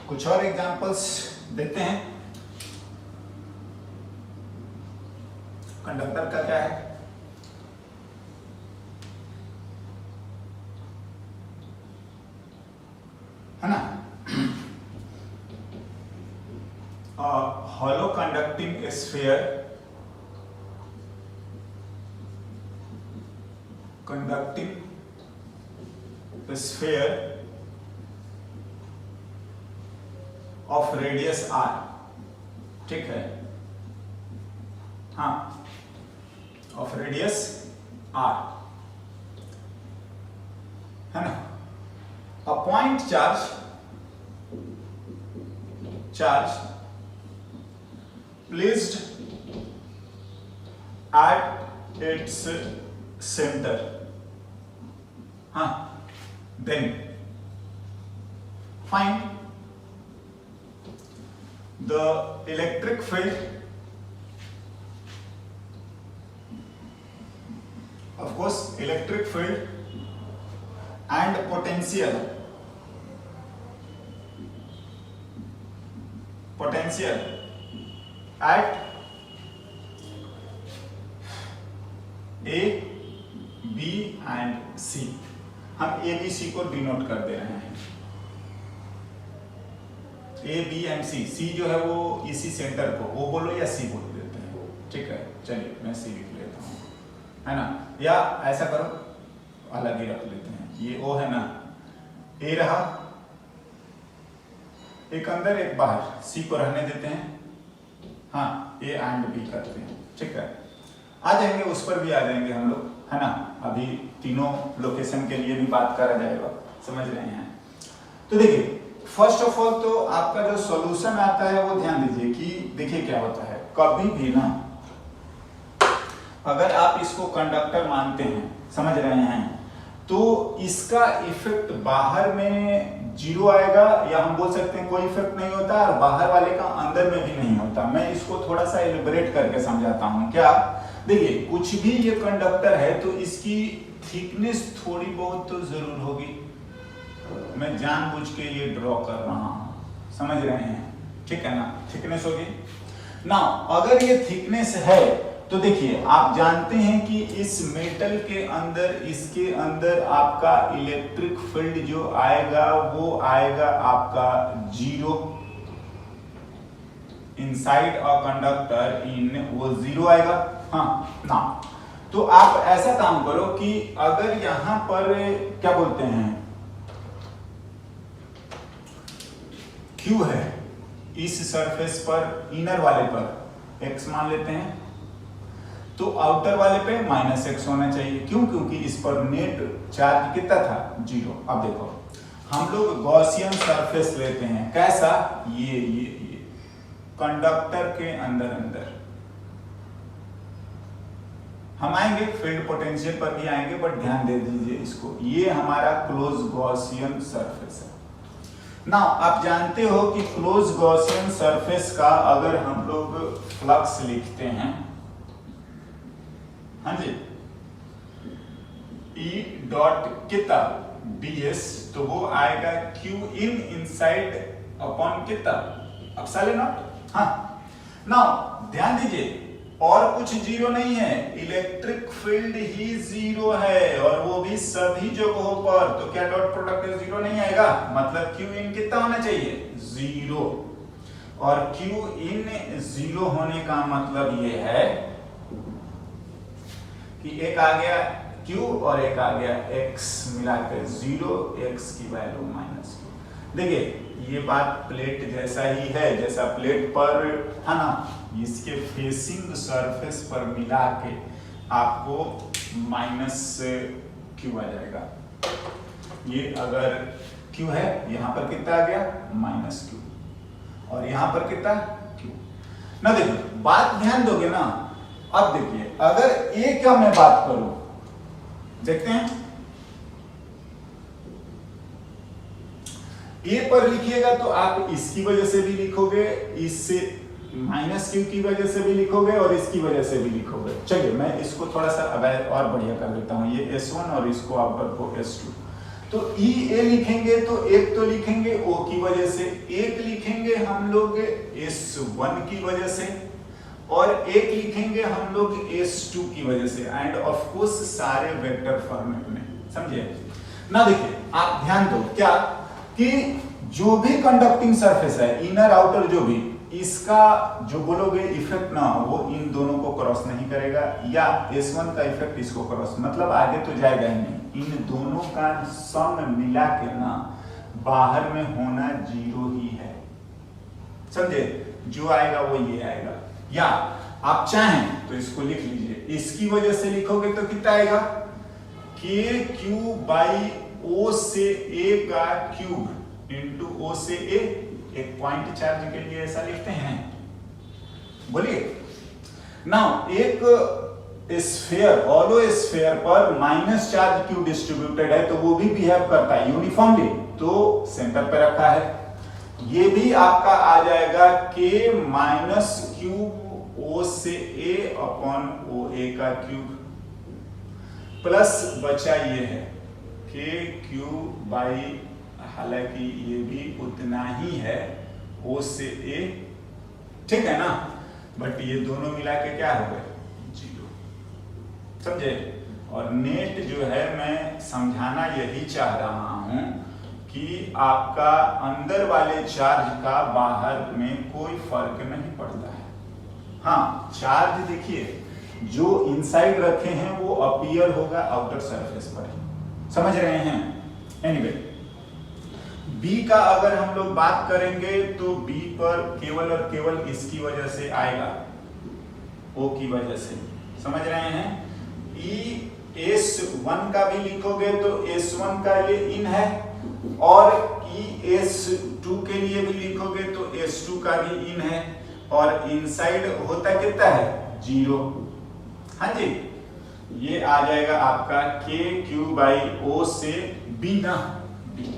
कुछ और एग्जांपल्स देते हैं। कंडक्टर का क्या है, ना, hollow conducting sphere of radius r, ठीक है, हाँ, of radius r, है ना, a point charge placed at its center, हाँ, then find the electric field, of course electric field and potential at A, B and C। हम A, B, C को denote कर दे रहे हैं, A, B and C। C जो है वो इसी सेंटर को O बोलो या C बोल देते हैं, ठीक है। चलिए मैं C लिख लेता हूँ, है ना, या ऐसा करो अलग ही रख लेते हैं, ये O है ना, A रहा, एक अंदर एक बाहर, C को रहने देते हैं, हाँ, A एंड B करते हैं, ठीक है। आ जाएंगे उस पर भी आ जाएंगे हम लोग, है ना, अभी तीनों लोकेशन के लिए भी बात करा जाएगा, समझ रहे हैं। तो देखिए फर्स्ट ऑफ ऑल तो आपका जो सॉल्यूशन आता है वो ध्यान दीजिए कि देखिए क्या होता है, कभी भी ना अगर आप इसको कंडक्टर मानते हैं, समझ रहे हैं, तो इसका इफेक्ट बाहर में जीरो आएगा, या हम बोल सकते हैं कोई इफेक्ट नहीं होता, और बाहर वाले का अंदर में भी नहीं होता। मैं इसको थोड़ा सा एलिब्रेट करके समझाता हूं। क्या, देखिए कुछ भी ये कंडक्टर है तो इसकी थिकनेस थोड़ी बहुत तो जरूर होगी, मैं जानबूझ के ये ड्रॉ कर रहा हूं, समझ रहे हैं, ठीक है ना, थिकनेस होगी ना। अगर ये थिकनेस है तो देखिए आप जानते हैं कि इस मेटल के अंदर, इसके अंदर आपका इलेक्ट्रिक फील्ड जो आएगा वो आएगा आपका zero, inside a conductor in वो जीरो आएगा, हाँ ना। तो आप ऐसा काम करो कि अगर यहां पर क्या बोलते हैं Q है, इस सरफेस पर इनर वाले पर x मान लेते हैं, तो आउटर वाले पे -x होना चाहिए। क्यों? क्योंकि इस पर नेट चार्ज कितना था, जीरो। अब देखो हम लोग गॉसियन सरफेस लेते हैं, कैसा, ये कंडक्टर के अंदर अंदर हम आएंगे, फील्ड पोटेंशियल पर भी आएंगे, बट ध्यान दे दीजिए इसको, ये हमारा क्लोज गॉसियन सरफेस है ना। आप जानते हो कि क्लोज गॉसियन सरफेस का अगर हम लोग फ्लक्स लिखते हैं, हाँ जी, E डॉट कितना ds, तो वो आएगा Q इन इनसाइड अपॉन कितना अपसाइलन नॉट, हाँ ना। ध्यान दीजिए और कुछ जीरो नहीं है, इलेक्ट्रिक फील्ड ही जीरो है, और वो भी सभी जगहों पर, तो क्या डॉट प्रोडक्ट जीरो नहीं आएगा, मतलब Q इन कितना होना चाहिए, जीरो। और Q इन जीरो होने का मतलब ये है कि एक आ गया Q और एक आ गया x, मिलाकर जीरो, x की वैल्यू -Q। देखिए ये बात प्लेट जैसा ही है, जैसा प्लेट पर है ना, इसके फेसिंग सरफेस पर मिला के आपको -Q आ जाएगा। ये अगर Q है, यहाँ पर कितना आ गया, -Q, और यहाँ पर कितना Q ना। देखिए बात ध्यान दोगे ना। अब देखिए अगर A का मैं बात करूं, देखते हैं A पर लिखिएगा तो आप इसकी वजह से भी लिखोगे, इससे -Q की वजह से भी लिखोगे, और इसकी वजह से भी लिखोगे। चलिए मैं इसको थोड़ा सा और बढ़िया कर देता हूं, ये S1 और इसको आप रखो S2। तो ई ए लिखेंगे तो एक तो लिखेंगे ओ की वजह से, एक लिखेंगे हम लोग S1 की वजह से, और एक लिखेंगे हम लोग S2 की वजह से, एंड ऑफ कोर्स सारे वेक्टर फॉर्मेट में, समझे ना। देखिए आप ध्यान दो क्या कि जो भी कंडक्टिंग सरफेस है, इनर आउटर जो भी, इसका जो बोलोगे इफेक्ट ना वो इन दोनों को क्रॉस नहीं करेगा, या S1 का इफेक्ट इसको क्रॉस, मतलब आगे तो जाएगा ही नहीं। इन दोनों का सम मिला के ना बाहर में होना 0 ही है, समझे। जो आएगा वो ये आएगा, या आप चाहें तो इसको लिख लीजिए, इसकी वजह से लिखोगे तो कितना आएगा, के क्यू बाई ओ से ए का क्यूब इंटू ओ से ए। एक पॉइंट चार्ज के लिए ऐसा लिखते हैं, बोलिए। नाउ एक स्फीयर, ऑलो स्फीयर पर माइनस चार्ज क्यू डिस्ट्रीब्यूटेड है, तो वो भी बिहेव करता है यूनिफॉर्मली, तो सेंटर पे रखा है। ये भी आपका आ जाएगा के माइनस क्यूब ओ से ए अपॉन ओ ए का क्यूब, प्लस बचा ये है के क्यू बाई, हालांकि ये भी उतना ही है ओ से ए, ठीक है ना, बट ये दोनों मिला के क्या हो गए 0, समझे। और नेट जो है मैं समझाना यही चाह रहा हूं कि आपका अंदर वाले चार्ज का बाहर में कोई फर्क नहीं पड़ता है। हाँ, चार्ज देखिए जो इनसाइड रखे हैं वो अपीयर होगा आउटर सरफेस पर, समझ रहे हैं। एनीवे बी का अगर हम लोग बात करेंगे तो बी पर केवल और केवल इसकी वजह से आएगा, ओ की वजह से, समझ रहे हैं। ई S1 का भी लिखोगे तो S1 का ये इन है, और ई S2 के लिए भी लिखोगे तो S2 का भी इन है, और इनसाइड होता कितना है 0। हाँ जी, ये आ जाएगा आपका के क्यू बाई ओ से बी ना, बी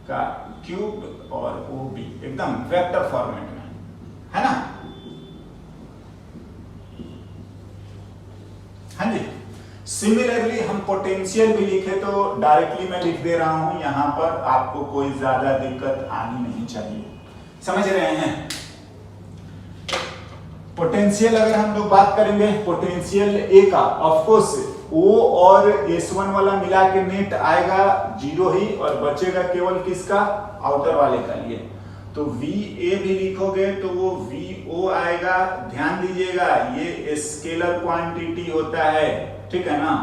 का क्यूब और ओ बी, एकदम वेक्टर फॉर्मेट में, है ना। हाँ जी, सिमिलरली हम पोटेंशियल भी लिखे तो डायरेक्टली मैं लिख दे रहा हूं, यहां पर आपको कोई ज्यादा दिक्कत आनी नहीं चाहिए, समझ रहे हैं। पोटेंशियल अगर हम लोग बात करेंगे, पोटेंशियल ए का ऑफ कोर्स ओ और S1 वाला मिला के नेट आएगा 0 ही, और बचेगा केवल किसका, आउटर वाले का लिए। तो VA भी लिखोगे तो वो VO आएगा। ध्यान दीजिएगा ये स्केलर क्वांटिटी होता है, ठीक है ना।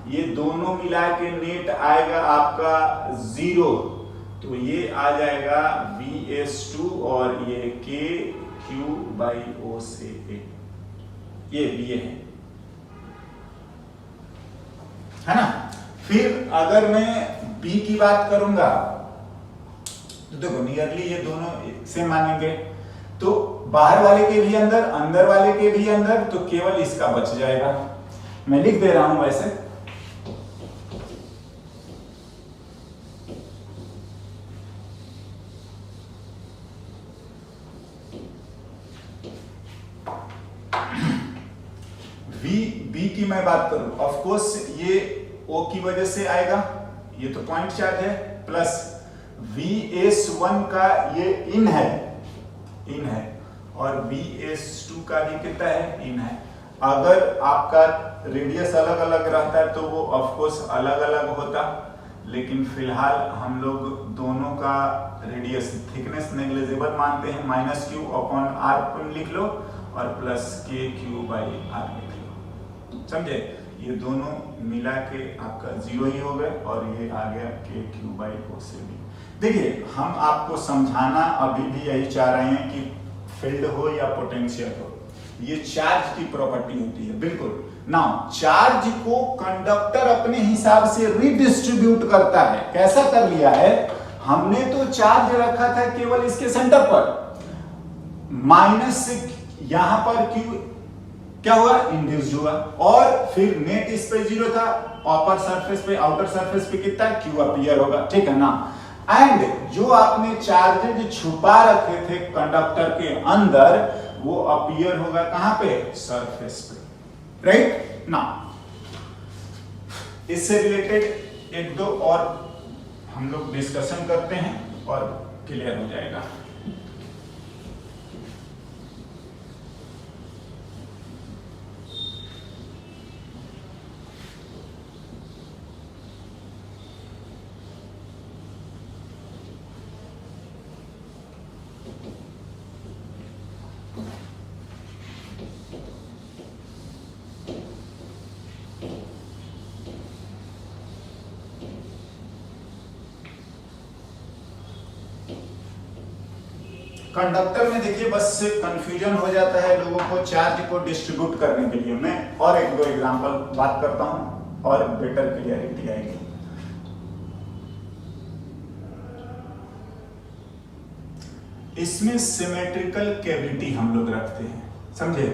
ये दोनों मिला के नेट आएगा आपका 0, तो ये आ जाएगा VS2 और ये K Q बाई O से A, ये BA है ना। फिर अगर मैं B की बात करूंगा तो देखो नियरली ये दोनों से मानेंगे, तो बाहर वाले के भी अंदर, अंदर वाले के भी अंदर, तो केवल इसका बच जाएगा। मैं लिख दे रहा हूं वैसे, बी की मैं बात करूं, ऑफ कोर्स ये O की वजह से आएगा, ये तो पॉइंट चार्ज है, प्लस VS1 का ये इन है, और VS2 का भी कितना है, इन है। अगर आपका रेडियस अलग अलग रहता है तो वो ऑफ कोर्स अलग अलग होता, लेकिन फिलहाल हम लोग दोनों का रेडियस थिकनेस नेग्लिजिबल मानते हैं। -q अपॉन r लिख लो और प्लस KQ बाई r लिख लो, समझे। ये दोनों मिला के आपका 0 ही हो गए, और ये आ गया KQ बाई O से भी। देखिए हम आपको समझाना अभी भी यही चाह रहे हैं कि फील्ड हो या पोटेंशियल हो, ये चार्ज की प्रॉपर्टी होती है, बिल्कुल। नाउ चार्ज को कंडक्टर अपने हिसाब से रिडिस्ट्रीब्यूट करता है। कैसा कर लिया है हमने, तो चार्ज रखा था केवल इसके सेंटर पर, माइनस यहां पर Q क्या हुआ, इंड्यूस हुआ, और फिर नेट इस पे 0 था, अपर सरफेस पे, आउटर सरफेस पे कितना Q अपीयर होगा, ठीक है ना। एंड जो आपने चार्जेज छुपा रखे थे कंडक्टर के अंदर, वो अपीयर होगा कहां पे, सरफेस पे, राइट ना। इससे रिलेटेड एक दो और हम लोग डिस्कशन करते हैं और क्लियर हो जाएगा। कंडक्टर में देखिए बस कंफ्यूजन हो जाता है लोगों को चार्ज को डिस्ट्रीब्यूट करने के लिए। मैं और एक दो एग्जांपल बात करता हूं और बेटर क्लियरिटी आएगी। इसमें सिमेट्रिकल कैविटी हम लोग रखते हैं, समझे?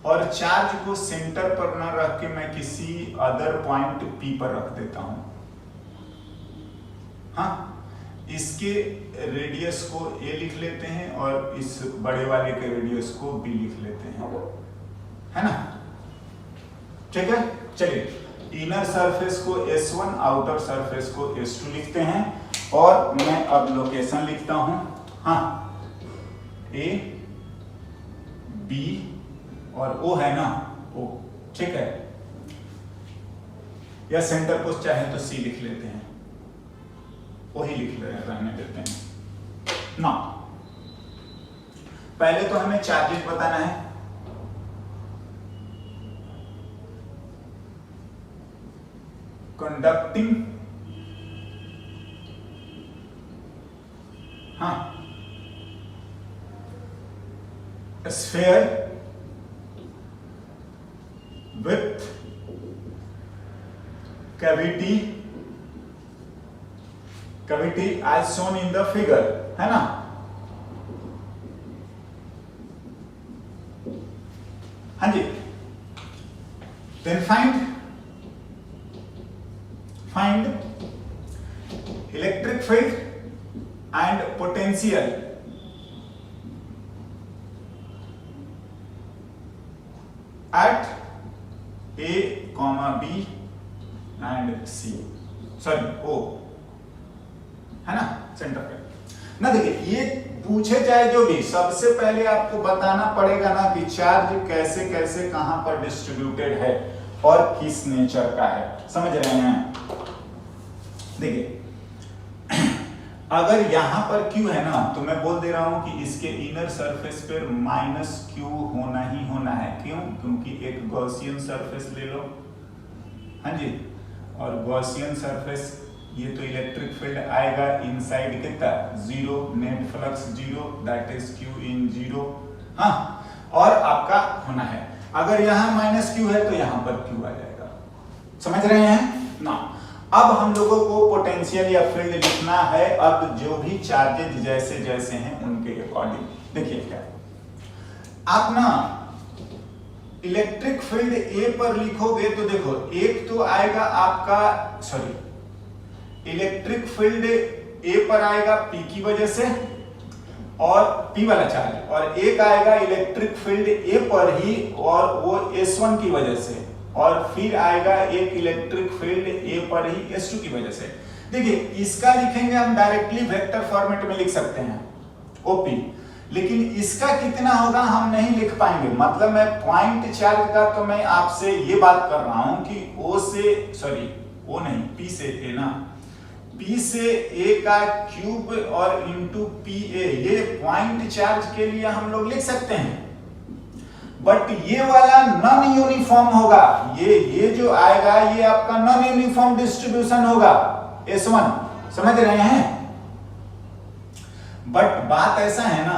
और चार्ज को सेंटर पर न रख के मैं किसी अदर पॉइंट पी पर रख देता हूं। हाँ, इसके रेडियस को ए लिख लेते हैं और इस बड़े वाले के रेडियस को बी लिख लेते हैं, है ना? ठीक है, चलिए इनर सरफेस को S1, आउटर सरफेस को S2 लिखते हैं और मैं अब लोकेशन लिखता हूं। हाँ, A, B और O है ना, O, ठीक है? या सेंटर को चाहे तो C लिख लेते हैं, वही लिख रहने देते हैं ना। पहले तो हमें चार्जेस बताना है। कंडक्टिंग, हाँ, sphere with cavity as shown in the figure, है ना? हाँ जी। Then find electric field and potential at A, B and C, sorry O, है ना? सेंटर पे ना। देखिए ये पूछे चाहे जो भी, सबसे पहले आपको बताना पड़ेगा ना कि चार्ज कैसे कैसे कहां पर डिस्ट्रीब्यूटेड है और किस नेचर का है, समझ रहे हैं? देखिए अगर यहां पर Q है ना, तो मैं बोल दे रहा हूं कि इसके इनर सरफेस पर -Q होना ही होना है। क्यों? क्योंकि एक गॉसियन सरफेस ले लो, हाँ जी, और गॉसियन सरफेस ये तो इलेक्ट्रिक फील्ड आएगा इनसाइड कितना 0, net flux 0, that is Q इन 0। हाँ, और आपका होना है, अगर यहाँ -Q है तो यहाँ पर Q आ जाएगा, समझ रहे हैं ना? अब हम लोगों को पोटेंशियल या फील्ड लिखना है, अब जो भी चार्जेज जैसे जैसे हैं उनके अकॉर्डिंग। देखिए क्या आप ना इलेक्ट्रिक फील्ड A पर लिखोगे तो देखो, एक तो आएगा आपका, सॉरी, इलेक्ट्रिक फील्ड A पर आएगा P की वजह से और P वाला चार्ज, और एक आएगा इलेक्ट्रिक फील्ड A पर ही और वो S1 की वजह से, और फिर आएगा एक इलेक्ट्रिक फील्ड A पर ही S2 की वजह से। देखिए इसका लिखेंगे हम डायरेक्टली वेक्टर फॉर्मेट में लिख सकते हैं OP, लेकिन इसका कितना होगा हम नहीं लिख पाएंगे। मतलब मैं पॉइंट चार्ज का तो मैं आपसे ये बात कर रहा हूं कि O से, सॉरी O नहीं, P से A ना, P से A का क्यूब और इंटू PA, ये पॉइंट चार्ज के लिए हम लोग लिख सकते हैं, बट ये वाला नॉन यूनिफॉर्म होगा। ये जो आएगा ये आपका नॉन यूनिफॉर्म डिस्ट्रीब्यूशन होगा S1, समझ रहे हैं? बट बात ऐसा है ना,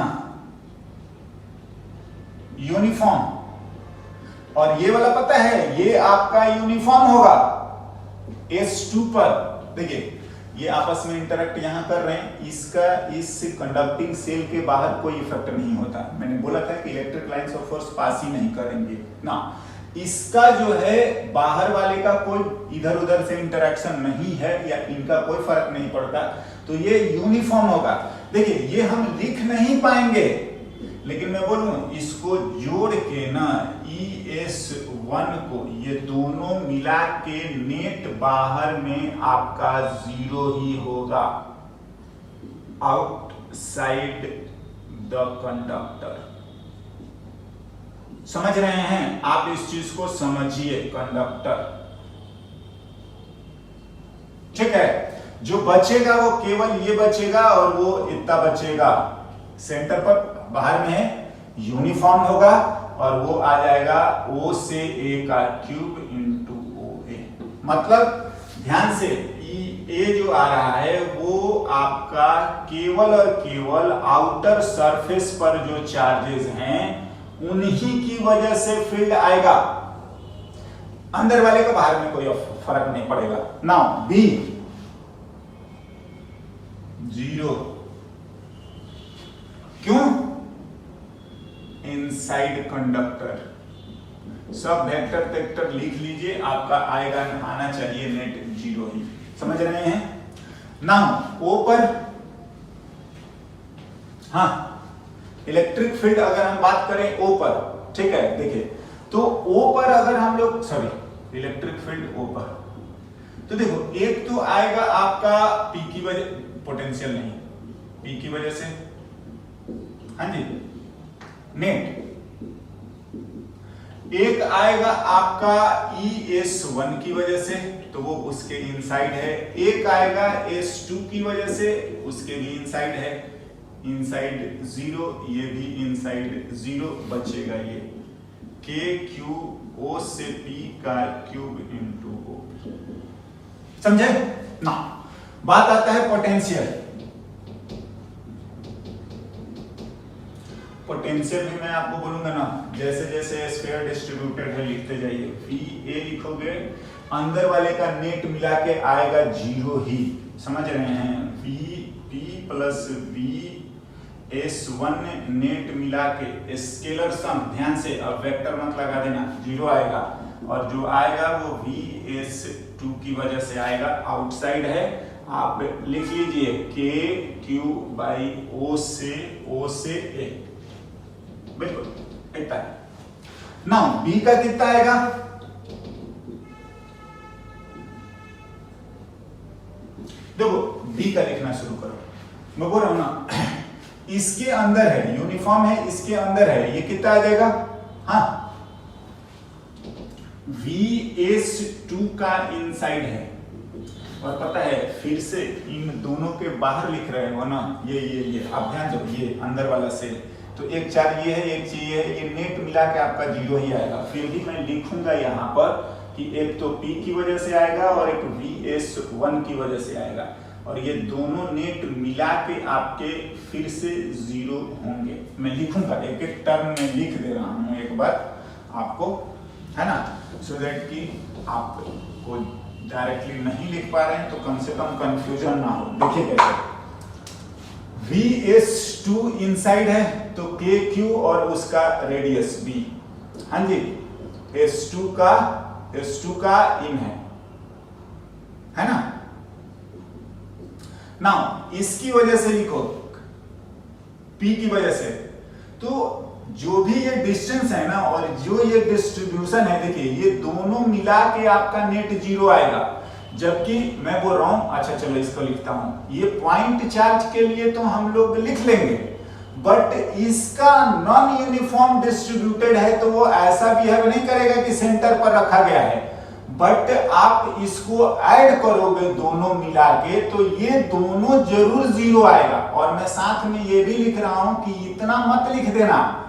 यूनिफॉर्म, और ये वाला पता है ये आपका यूनिफॉर्म होगा S2 पर। देखिए ये आपस में इंटरेक्ट यहां कर रहे हैं, इसका इस कंडक्टिंग सेल के बाहर कोई इफेक्ट नहीं होता। मैंने बोला था कि electric lines of force pass ही नहीं करेंगे ना। इसका जो है बाहर वाले का कोई इधर उधर से इंटरेक्शन नहीं है या इनका कोई फर्क नहीं पड़ता, तो ये यूनिफॉर्म होगा। देखिए ये हम लिख नहीं पाएंगे लेकिन मैं बोलूं इसको जोड़ के ना ES1 को ये दोनों मिला के नेट बाहर में आपका 0 ही होगा, आउटसाइड द कंडक्टर। समझ रहे हैं आप? इस चीज को समझिए, कंडक्टर। ठीक है, जो बचेगा वो केवल ये बचेगा और वो इतना बचेगा, सेंटर पर बाहर में है, यूनिफॉर्म होगा और वो आ जाएगा O से A का क्यूब इंटू OA। मतलब ध्यान से A जो आ रहा है वो आपका केवल और केवल आउटर सरफेस पर जो चार्जेस हैं उन्हीं की वजह से फील्ड आएगा, अंदर वाले का बाहर में कोई फर्क नहीं पड़ेगा। नाउ B 0, क्यों? Inside conductor. सब वेक्टर वेक्टर लिख लीजिए, आपका आएगा आना चाहिए नेट 0 ही। समझ रहे हैं? नाउ O पर, हाँ, इलेक्ट्रिक फील्ड अगर हम बात करें O पर, ठीक है, देखिए तो O पर अगर हम लोग, सॉरी, इलेक्ट्रिक फील्ड O पर, तो देखो एक तो आएगा आपका P की वजह, पोटेंशियल नहीं, P की वजह से, हाँ जी, नेट। एक आएगा आपका ES1 की वजह से, तो वो उसके इनसाइड है। एक आएगा S2 की वजह से, उसके भी इनसाइड है, इनसाइड 0, ये भी इनसाइड 0, बचेगा ये KQ O से P का क्यूब इंटू O। समझे ना? बात आता है पोटेंशियल। पोटेंशियल भी मैं आपको बोलूंगा ना, जैसे जैसे स्फीयर डिस्ट्रीब्यूटेड है लिखते जाइए, VA लिखोगे, अंदर वाले का नेट मिला के आएगा 0 ही। समझ रहे हैं? VP प्लस VS1 नेट मिला के स्केलर सम, ध्यान से, अब वेक्टर मत लगा देना, 0 आएगा, और जो आएगा वो VS2 की वजह से आएगा, आउटसाइड है। आप लिख लीजिए KQ बाई O से A, बिल्कुल इतना है। नाउ B का कितना आएगा? देखो B का लिखना शुरू करो, मैं बोल रहा हूं ना, इसके अंदर है, यूनिफॉर्म है, इसके अंदर है, ये कितना आ जाएगा? हाँ, VS2 का इनसाइड है, और पता है फिर से इन दोनों के बाहर लिख रहे हो ना, ये आप ध्यान दो, ये अंदर वाला से, तो एक चार्ज ये है, एक चीज ये है, ये नेट मिला के आपका 0 ही आएगा। फिर भी मैं लिखूंगा यहाँ पर कि एक तो P की वजह से आएगा और एक VS1 की वजह से आएगा, और ये दोनों नेट मिला के आपके फिर से 0 होंगे। मैं लिखूंगा, एक एक टर्म में लिख दे रहा हूँ एक बार आपको, है ना, सो दैट कि आपको डायरेक्टली नहीं लिख पा रहे हैं तो कम से कम कंफ्यूजन ना हो। देखिए कैसे, VS2 इनसाइड है तो KQ और उसका रेडियस B, हाँ जी, S2 का इन है ना। नाउ इसकी वजह से लिखो, P की वजह से, तो जो भी ये डिस्टेंस है ना और जो ये डिस्ट्रीब्यूशन है, देखिए ये दोनों मिला के आपका नेट 0 आएगा। जबकि मैं बोल रहा हूं, अच्छा चलो इसको लिखता हूं, ये पॉइंट चार्ज के लिए तो हम लोग लिख लेंगे, बट इसका नॉन यूनिफॉर्म डिस्ट्रीब्यूटेड है तो वो ऐसा बिहेव नहीं करेगा कि सेंटर पर रखा गया है, बट आप इसको ऐड करोगे दोनों मिला के तो ये दोनों जरूर 0 आएगा। और मैं साथ में ये भी लिख रहा हूं कि इतना मत लिख देना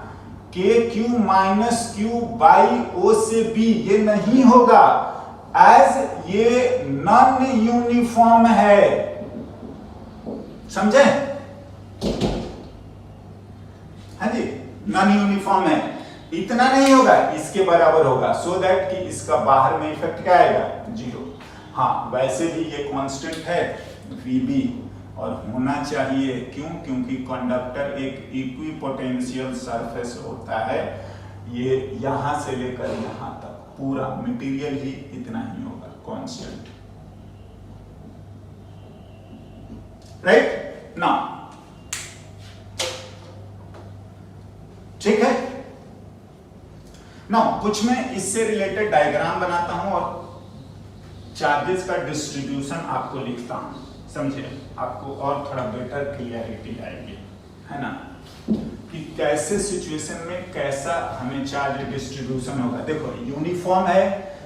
KQ minus Q by O से B, ये नहीं होगा, एज ये नॉन यूनिफॉर्म है। समझे? हाँ जी, नॉन यूनिफॉर्म है, इतना नहीं होगा, इसके बराबर होगा, सो दैट कि इसका बाहर में इफेक्ट क्या आएगा? 0। हाँ, वैसे भी ये कांस्टेंट है VB और होना चाहिए, क्यों? क्योंकि कंडक्टर एक इक्विपोटेंशियल सरफेस होता है, ये यहां से लेकर यहां तक पूरा मटेरियल ही इतना ही होगा, कांस्टेंट, राइट। नाउ कुछ मैं इससे रिलेटेड डायग्राम बनाता हूं और चार्जेस का डिस्ट्रीब्यूशन आपको लिखता हूं, समझे, आपको और थोड़ा बेटर क्लियरिटी आएगी, है ना, कि कैसे सिचुएशन में कैसा हमें चार्ज डिस्ट्रीब्यूशन होगा। देखो यूनिफॉर्म है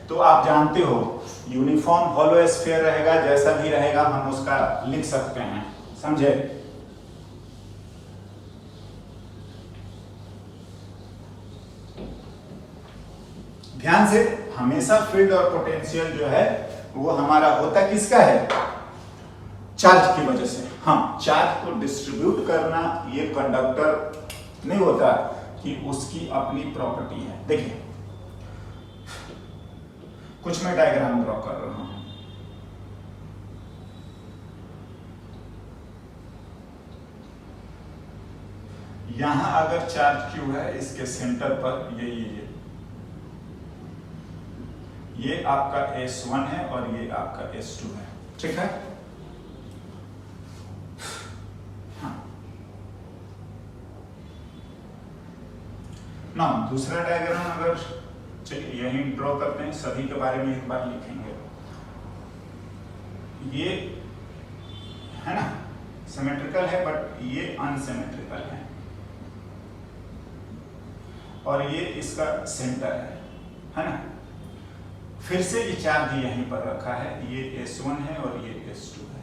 तो आप जानते हो यूनिफॉर्म हॉलो स्फीयर रहेगा, जैसा भी रहेगा हम उसका लिख सकते हैं, समझे। ध्यान से, हमेशा फील्ड और पोटेंशियल जो है वो हमारा होता किसका है, चार्ज की वजह से। हाँ, चार्ज को डिस्ट्रीब्यूट करना ये कंडक्टर नहीं होता कि उसकी अपनी प्रॉपर्टी है। देखिए कुछ मैं डायग्राम ड्रॉ कर रहा हूं। यहां अगर चार्ज Q है, इसके सेंटर पर ये आपका S1 है और ये आपका S2 है, ठीक है। हाँ, ना दूसरा डायग्राम अगर चलिए यही ड्रॉ करते हैं, सभी के बारे में एक बार लिखेंगे। ये है ना सिमेट्रिकल है, बट ये अनसिमेट्रिकल है और ये इसका सेंटर है ना। फिर से ये चार्ज यहीं पर रखा है, ये S1 है और ये S2 है।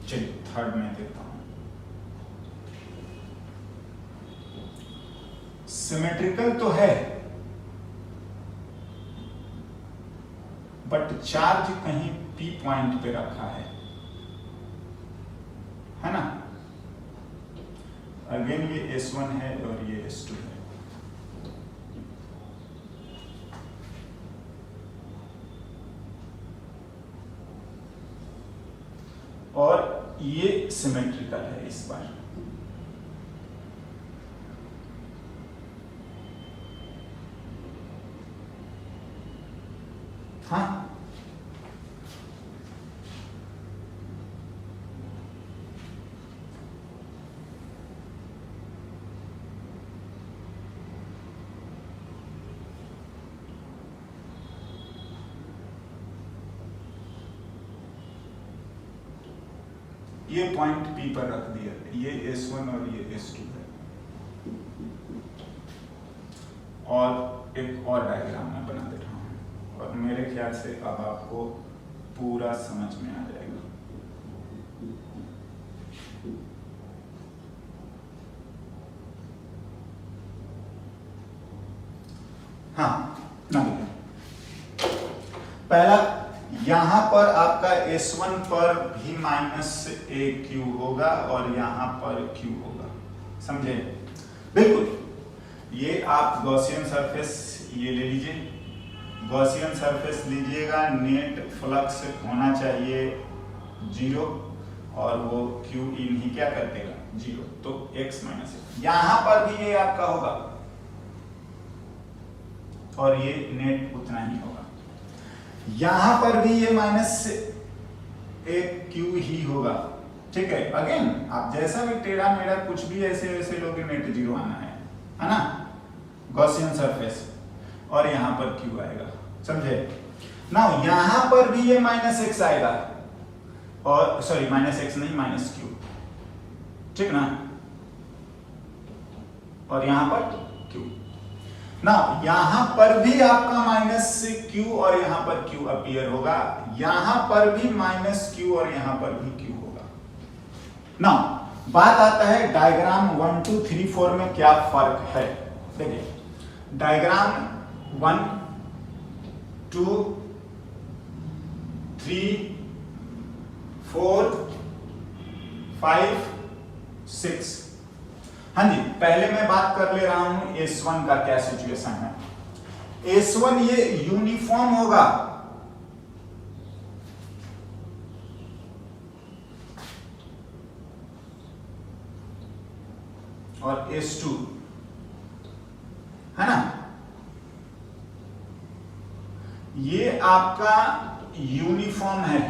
चलिए थर्ड में देखता हूं। सिमेट्रिकल तो है बट चार्ज कहीं P पॉइंट पे रखा है ना। अगेन ये S1 है और ये S2 है। और ये सिमेट्रिकल है इस बार। हाँ, ये पॉइंट P पर रख दिया, ये S1 और ये S2 है। और एक और डायग्राम मैं बना दे रहा हूं और मेरे ख्याल से अब आपको पूरा समझ में आ जाएगा। हाँ ना, पहला यहां पर आपका S1 पर भी -AQ होगा और यहां पर Q होगा, समझे। बिल्कुल, ये आप गॉसियन सरफेस ये ले लीजिए, गॉसियन सरफेस लीजिएगा, नेट फ्लक्स होना चाहिए 0 और वो Q इन ही क्या कर देगा 0, तो x माइनस x। यहां पर भी ये आपका होगा और ये नेट उतना ही होगा। यहां पर भी ये -AQ ही होगा, ठीक है। अगेन आप जैसा भी टेढ़ा मेढ़ा कुछ भी ऐसे वैसे लोगे, नेट 0 आना है ना, गॉसियन सरफेस। और यहां पर Q आएगा, समझे ना। यहां पर भी ये -x आएगा और सॉरी -x नहीं -Q, ठीक ना। और यहां पर Q ना, यहां पर भी आपका -Q और यहां पर Q अपीयर होगा, यहां पर भी -Q और यहां पर भी Q होगा ना। बात आता है डायग्राम 1 2 3 4 में क्या फर्क है। देखिए डायग्राम 1 2 3 4 5 6। हाँ जी, पहले मैं बात कर ले रहा हूं S1 का क्या सिचुएशन है। S1 ये यूनिफॉर्म होगा, और S2 है ना, ये आपका यूनिफॉर्म है।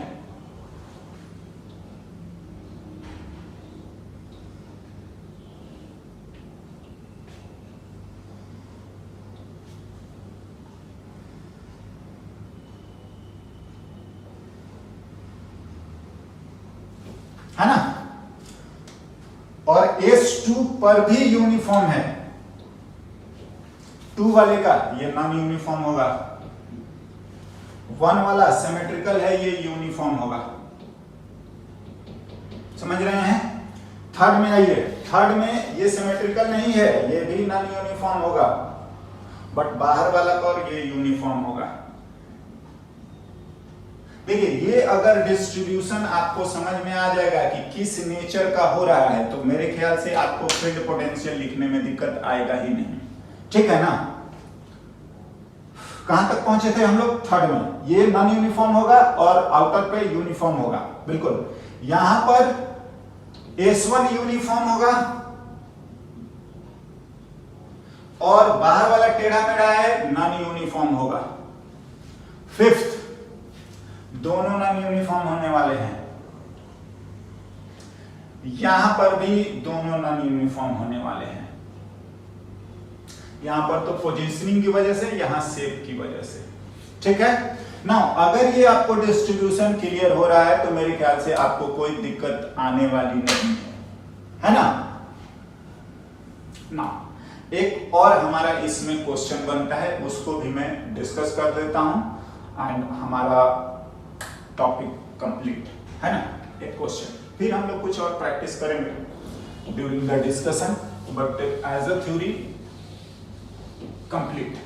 है ना, और S2 पर भी यूनिफॉर्म है, 2 वाले का ये नॉन यूनिफॉर्म होगा, 1 वाला सिमेट्रिकल है, ये यूनिफॉर्म होगा। समझ रहे हैं? थर्ड में आइए, थर्ड में ये सिमेट्रिकल नहीं है, ये भी नॉन यूनिफॉर्म होगा, बट बाहर वाला पर ये यूनिफॉर्म होगा। देखिए, ये अगर डिस्ट्रीब्यूशन आपको समझ में आ जाएगा कि किस नेचर का हो रहा है, तो मेरे ख्याल से आपको फील्ड पोटेंशियल लिखने में दिक्कत आएगा ही नहीं। ठीक है ना? कहां तक पहुंचे थे हम लोग? थर्ड में ये नॉन यूनिफॉर्म होगा और आउटर पे यूनिफॉर्म होगा, बिल्कुल। यहां पर S1 यूनिफॉर्म होगा और बाहर वाला टेढ़ा मेढ़ा है, नॉन यूनिफॉर्म होगा। फिफ्थ, दोनों नॉन यूनिफॉर्म होने वाले हैं, यहां पर भी दोनों नॉन यूनिफॉर्म होने वाले हैं। यहां पर तो पोजीशनिंग की वजह से, यहां शेप की वजह से। ठीक है ना? अगर ये आपको डिस्ट्रीब्यूशन क्लियर हो रहा है तो मेरे ख्याल से आपको कोई दिक्कत आने वाली नहीं है ना? ना, एक और हमारा इसमें क्वेश्चन बनता है, उसको भी मैं डिस्कस कर देता हूं एंड हमारा टॉपिक कंप्लीट है ना। एक क्वेश्चन, फिर हम लोग कुछ और प्रैक्टिस करेंगे during the discussion, but as a theory complete.